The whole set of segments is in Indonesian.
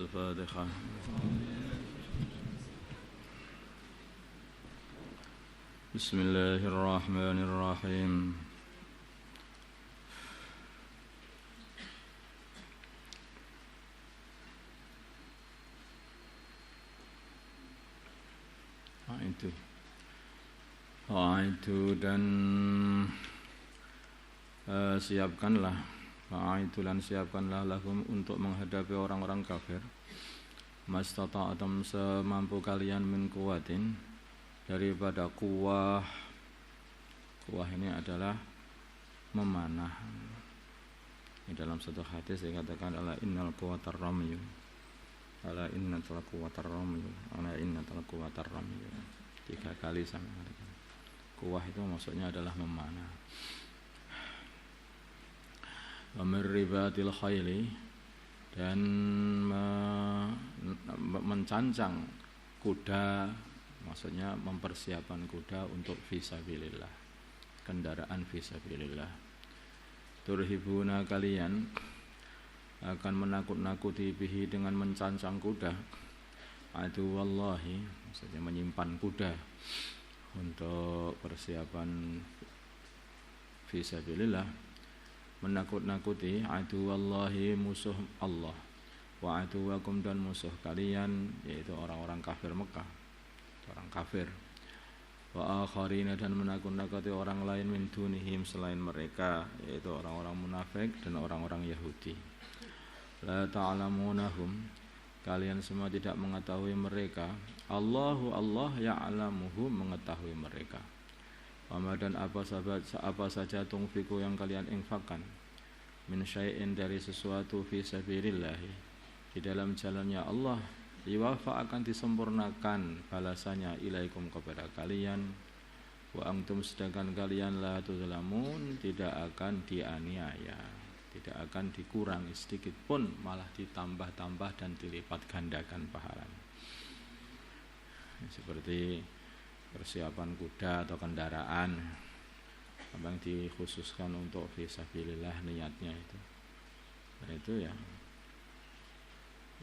الفاتحة. بسم الله الرحمن الرحيم. Itu dan siapkanlah siapkanlah lahum untuk menghadapi orang-orang kafir mastata'atum semampu kalian min kuwatin daripada kuwah ini adalah memanah. Di dalam satu hadis dikatakan ala innal quwatar ramyu ala innatal quwatar ramyu ala innatal quwatar ramyu 3 kali sama katakan. Kuwah itu maksudnya adalah memanah. Ribatil khayli dan mencancang kuda, maksudnya mempersiapkan kuda untuk fisabilillah, kendaraan fisabilillah. Turhibuna kalian akan menakut-nakuti bihi dengan mencancang kuda. Adu wallahi, maksudnya menyimpan kuda untuk persiapan fisabilillah, menakut-nakuti adu wallahi musuh Allah wa aduwakum dan musuh kalian yaitu orang-orang kafir Mekah, orang kafir, wa akharina dan menakut-nakuti orang lain min dunihim selain mereka yaitu orang-orang munafik dan orang-orang Yahudi. La ta'lamunahum, kalian semua tidak mengetahui mereka. Allah ya'lamuhum, mengetahui mereka. Dan apa saja tungfiku yang kalian infakkan min syai'in dari sesuatu fi sabilillah, di dalam jalannya Allah, yuwafa akan disempurnakan balasannya ilaikum kepada kalian, wa antum sedangkan kalian la tuzlamun, tidak akan dianiaya, tidak akan dikurangi sedikit pun, malah ditambah-tambah dan dilipat gandakan pahalanya. Seperti persiapan kuda atau kendaraan yang dikhususkan untuk fisabilillah niatnya itu. Nah itu ya,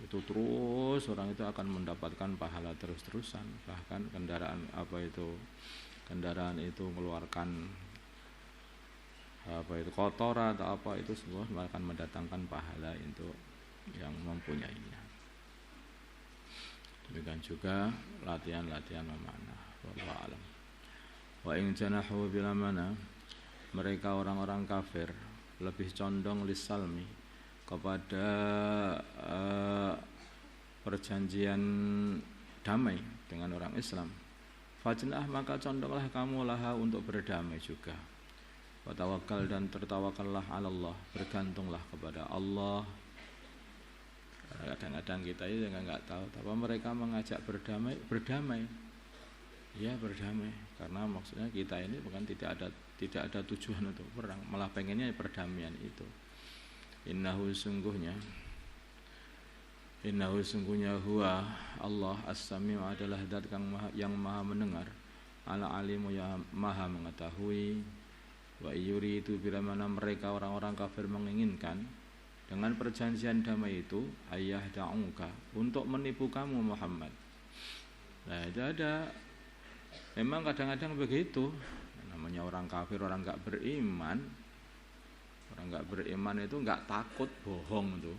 itu terus orang itu akan mendapatkan pahala terus-terusan. Bahkan kendaraan itu mengeluarkan kotoran atau apa itu semua akan mendatangkan pahala untuk yang mempunyainya. Demikian juga latihan-latihan memanah. Wallahu a'lam. Wa in janahu bila mana, mereka orang-orang kafir lebih condong lisalmi, kepada perjanjian damai dengan orang Islam. Fajnah, maka condonglah kamu laha untuk berdamai juga. Wa tawakkal, dan tertawakallah ala Allah, bergantunglah kepada Allah. Kadang-kadang kita itu enggak tahu, tapi mereka mengajak berdamai. Ya berdamai, karena maksudnya kita ini bukan tidak ada tujuan untuk perang, malah pengennya perdamaian itu. Innahu sungguhnya huwa Allah as-sami' adalah zat yang maha mendengar, ala alimu yang maha mengetahui. Wa yuridu, bila mana mereka orang-orang kafir menginginkan dengan perjanjian damai itu, ayah da'uka, untuk menipu kamu Muhammad. Nah itu ada, memang kadang-kadang begitu. Namanya orang kafir, orang enggak beriman. Orang enggak beriman itu enggak takut bohong itu.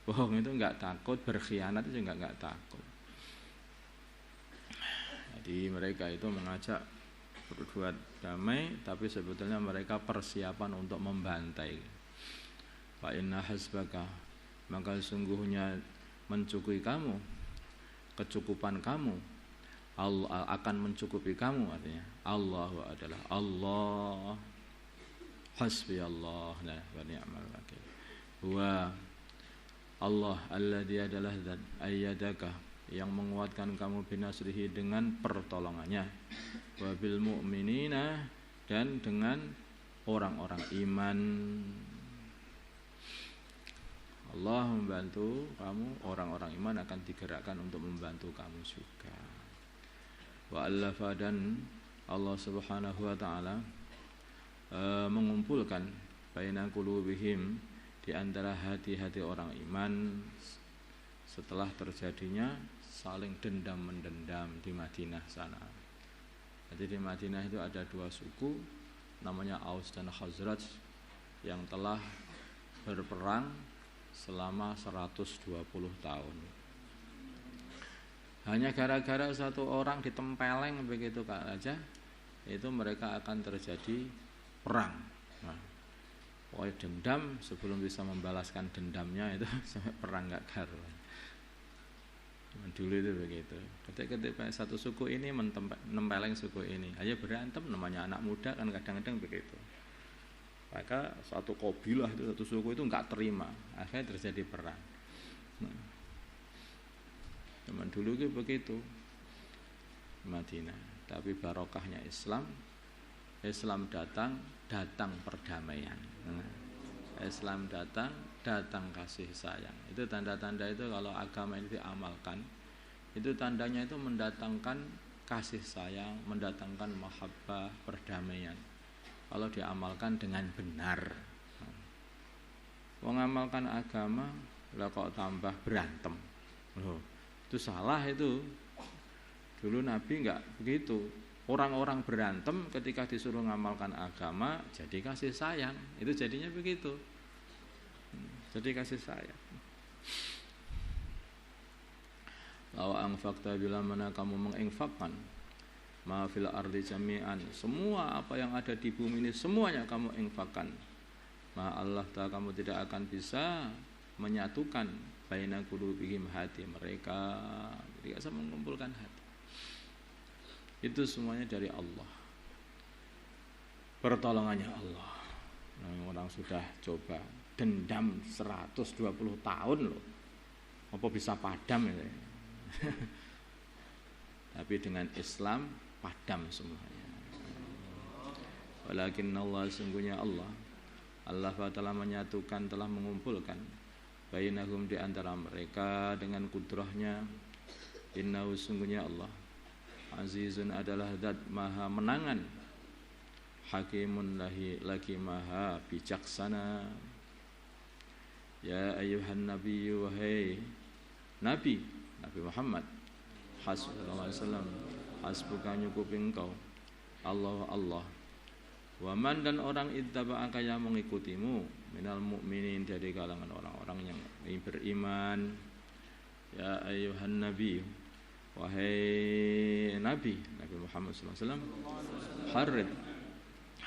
Bohong itu enggak takut, berkhianat itu juga enggak takut. Jadi mereka itu mengajak berbuat damai, tapi sebetulnya mereka persiapan untuk membantai. Fa inna hasbaka, maka sungguhnya mencukupi kamu, kecukupan kamu, Allah akan mencukupi kamu, artinya Allah adalah Allah, hasbi Allah wa ni'mal wakil. Wa Allah alladzi adalah zat ayyadaka, yang menguatkan kamu binasrihi dengan pertolongannya, wa bil mu'minina, dan dengan orang-orang iman. Allah membantu kamu, orang-orang iman akan digerakkan untuk membantu kamu juga. Wa allafa, dan Allah Subhanahu wa taala mengumpulkan baina qulubihim, di antara hati-hati orang iman, setelah terjadinya saling dendam-mendendam di Madinah sana. Jadi di Madinah itu ada dua suku, namanya Aus dan Khazraj, yang telah berperang selama 120 tahun. Hanya gara-gara satu orang ditempeleng begitu aja, itu mereka akan terjadi perang. Nah, pokoknya dendam sebelum bisa membalaskan dendamnya itu sampai perang gak karuan. Dulu itu begitu. Ketika satu suku ini menempeleng suku ini, aja berantem, namanya anak muda kan kadang-kadang begitu. Maka satu kabilah itu, satu suku itu nggak terima, akhirnya terjadi perang. Nah, zaman dulu itu begitu Madinah. Tapi barokahnya Islam datang perdamaian. Islam datang kasih sayang. Itu tanda-tanda itu kalau agama ini diamalkan, itu tandanya itu mendatangkan kasih sayang, mendatangkan mahabbah, perdamaian. Kalau diamalkan dengan benar. Mengamalkan agama lah kok tambah berantem. Loh, itu salah itu. Dulu Nabi enggak begitu. Orang-orang berantem ketika disuruh mengamalkan agama jadi kasih sayang. Itu jadinya begitu. Jadi kasih sayang. Lawa anfaqta bila mana kamu menginfakkan ma fil ardi jami'an, semua apa yang ada di bumi ini semuanya kamu infakkan. Ma Allah ta'ala, kamu tidak akan bisa menyatukan baina qulubihim, hati mereka tidak bisa mengumpulkan hati. Itu semuanya dari Allah, pertolongannya Allah. Nah, orang sudah coba dendam 120 tahun loh, apa bisa padam ya? Tapi dengan Islam padam semuanya. Walakin Allah, sungguhnya Allah telah menyatukan, telah mengumpulkan bainahum, di antara mereka dengan kudrahnya. Innahu, sungguhnya Allah azizun, adalah zat maha menangan, hakimun lagi maha bijaksana. Ya ayyuhan nabiyyu, wahai Nabi Muhammad sallallahu alaihi wasallam, hasbuka, nyukupi engkau Allah waman, dan orang ittaba'aka yang mengikutimu, minal mu'minin, dari kalangan orang-orang yang beriman. Ya ayyuhan nabi, wahai Nabi Muhammad sallallahu alaihi wasallam,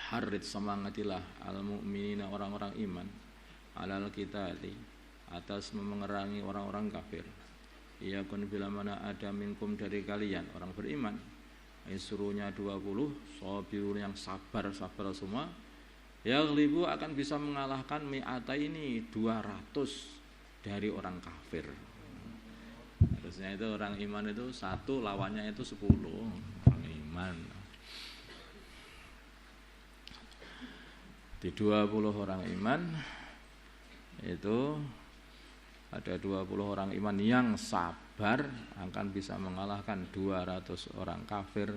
harrid, semangatilah al-mu'minina, orang-orang iman, alal qitali, atas memerangi orang-orang kafir. Ia kun bila mana ada minkum, dari kalian orang beriman, suruhnya 20, sabirun, yang sabar semua, yaghlibu, akan bisa mengalahkan mi'ata ini 200 dari orang kafir. Harusnya itu orang iman itu satu, lawannya itu 10 orang iman. Di 20 orang iman itu ada 20 orang iman yang sabar, akan bisa mengalahkan 200 orang kafir.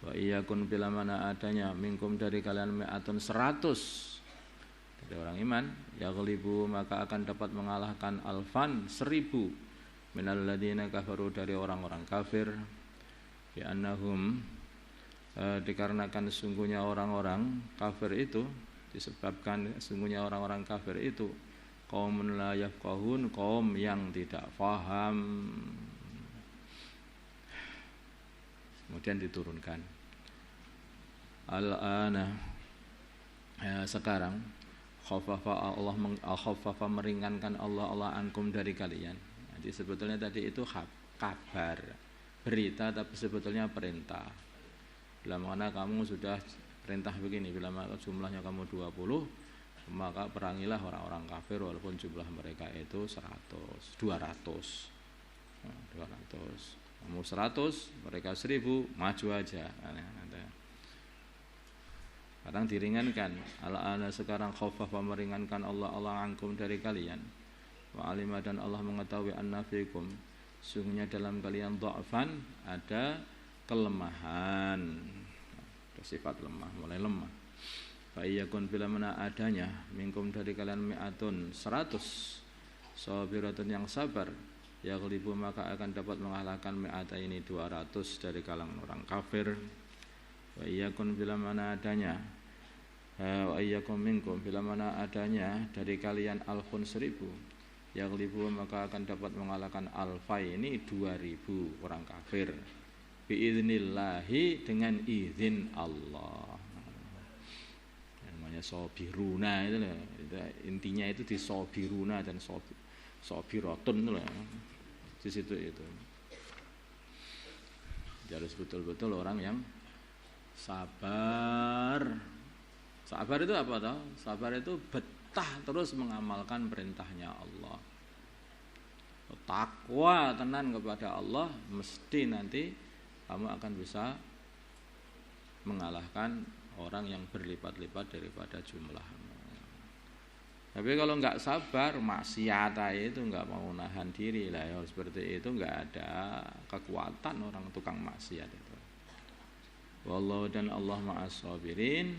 Wa iyakun, bila mana adanya minkum, dari kalian mi'atun 100 dari orang iman, yaghlibu, maka akan dapat mengalahkan alfan 1000 minal ladina kafaru, dari orang-orang kafir. Bi annahum, dikarenakan sungguhnya orang-orang kafir itu, disebabkan sungguhnya orang-orang kafir itu qaumun la yafqahun, kaum yang tidak faham. Kemudian diturunkan al-ana, sekarang khaffafa meringankan Allah ankum, dari kalian. Jadi sebetulnya tadi itu kabar, berita, tapi sebetulnya perintah. Bila mana kamu sudah perintah begini, bila mana jumlahnya kamu 20, maka perangilah orang-orang kafir walaupun jumlah mereka itu 200. Kamu 100, mereka 1000, maju aja. Kadang diringankan. Al-ana, sekarang khaffafa meringankan Allah ankum, dari kalian. Wa alima, dan Allah mengetahui anna fikum, sungguhnya dalam kalian dha'fan, ada kelemahan, ada sifat lemah, mulai lemah. Fa iyakun, bila mana adanya minkum, dari kalian mi'atun 100, sabiratun yang sabar, yaghlibu maka akan dapat mengalahkan mi'ataini 200 dari kalangan orang kafir. Wa iyyakum bila mana adanya wa iyyakum minkum bila mana adanya dari kalian alfun 1000, yaghlibu maka akan dapat mengalahkan alfai ini 2000 orang kafir. Biiznillahi dengan izin Allah. Namanya sobiruna itu loh. Intinya itu di sobiruna dan sobiratun itu loh. Di situ itu. Harus betul-betul orang yang sabar. Sabar itu apa toh? Sabar itu betah terus mengamalkan perintahnya Allah. Takwa tenan kepada Allah, mesti nanti kamu akan bisa mengalahkan orang yang berlipat-lipat daripada jumlahmu. Tapi kalau nggak sabar, maksiat itu nggak mau nahan diri lah ya, seperti itu nggak ada kekuatan orang tukang maksiat itu. Wallahu dan Allah ma'as sabirin,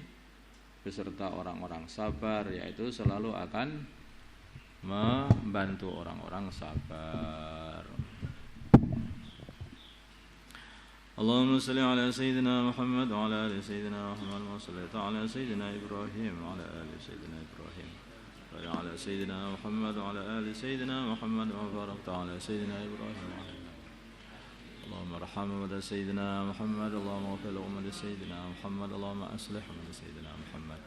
beserta orang-orang sabar, yaitu selalu akan membantu orang-orang sabar. Allahumma salli ala sayyidina Muhammad wa ala ali sayyidina Muhammad wa salli ala sayyidina Ibrahim wa ala ali sayyidina Ibrahim wa ala sayyidina Muhammad wa ala ali sayyidina Muhammad wa barakta ala sayyidina Ibrahim wa ala Allahumma arham ummata sayyidina Muhammad, Allahumma ighfir li ummati sayyidina Muhammad, Allahumma aslih ummata sayyidina Muhammad,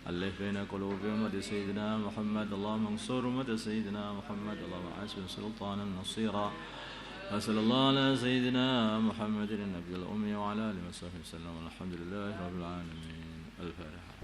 alif baina qulubi ummati sayyidina Muhammad, Allahumma ansur ummata sayyidina Muhammad, Allahumma asbir sultanan nasira. وصلى الله على سيدنا محمد النبي الأمي وعلى آله وصحبه وسلم والحمد لله رب العالمين. الفاتحة.